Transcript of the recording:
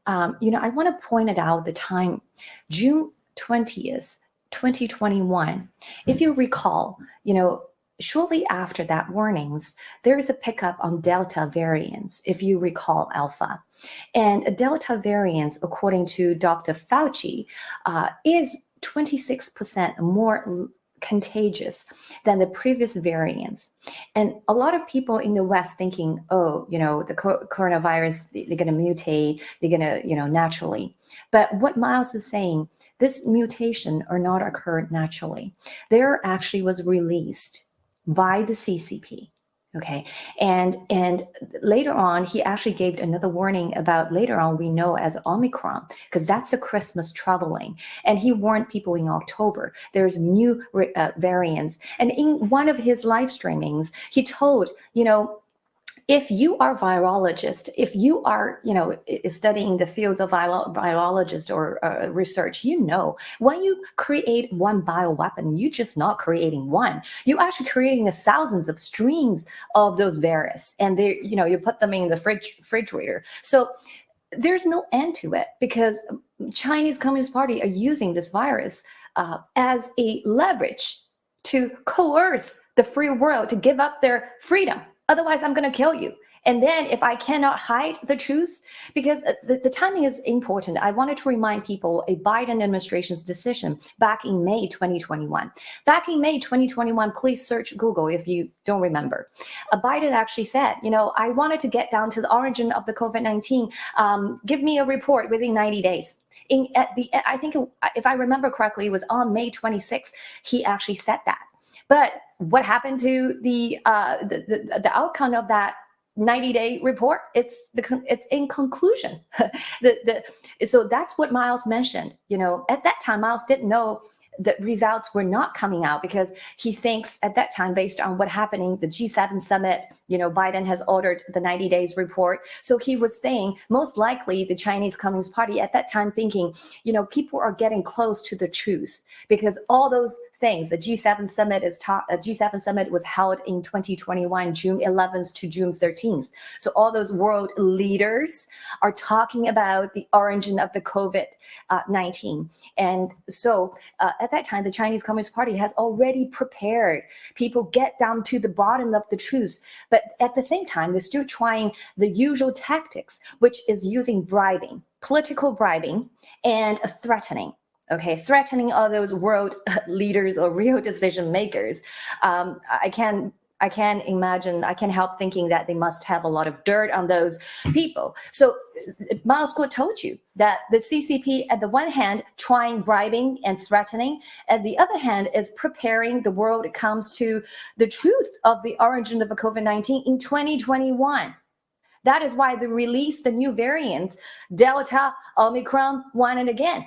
I want to point it out the time, June 20th, 2021. If you recall, shortly after that warnings, there is a pickup on Delta variants, if you recall Alpha. And a Delta variant, according to Dr. Fauci, is 26% more contagious than the previous variants. And a lot of people in the West thinking, oh, the coronavirus, they're going to mutate, they're going to, naturally. But what Miles is saying, this mutation are not occurred naturally. There actually was released by the CCP. Okay. And later on, he actually gave another warning about later on we know as Omicron, because that's a Christmas troubling. And he warned people in October, there's new variants. And in one of his live streamings, he told, if you are virologist, if you are, studying the fields of virologist or research, when you create one bioweapon, you're just not creating one. You're actually creating thousands of streams of those virus, and they, you put them in the refrigerator. So there's no end to it, because Chinese Communist Party are using this virus as a leverage to coerce the free world to give up their freedom. Otherwise, I'm going to kill you. And then if I cannot hide the truth, because the timing is important, I wanted to remind people a Biden administration's decision back in May 2021. Back in May 2021, please search Google if you don't remember. Biden actually said, I wanted to get down to the origin of the COVID-19. Give me a report within 90 days. I think, if I remember correctly, it was on May 26th, he actually said that. But what happened to the outcome of that 90-day report? It's in conclusion. So that's what Miles mentioned. At that time, Miles didn't know the results were not coming out, because he thinks at that time, based on what happening, the G7 summit, Biden has ordered the 90 days report. So he was saying most likely the Chinese Communist Party at that time thinking, people are getting close to the truth, because all those things, the G7 summit G7 summit was held in 2021, June 11th to June 13th. So all those world leaders are talking about the origin of the COVID-19. And so at that time, the Chinese Communist Party has already prepared people get down to the bottom of the truth. But at the same time, they're still trying the usual tactics, which is using bribing, political bribing, and threatening. Okay, threatening all those world leaders or real decision makers. I can't imagine, I can't help thinking that they must have a lot of dirt on those people. So Miles Guo told you that the CCP, at the one hand, trying bribing and threatening, at the other hand, is preparing the world. It comes to the truth of the origin of the COVID-19 in 2021. That is why they released the new variants, Delta, Omicron, one and again.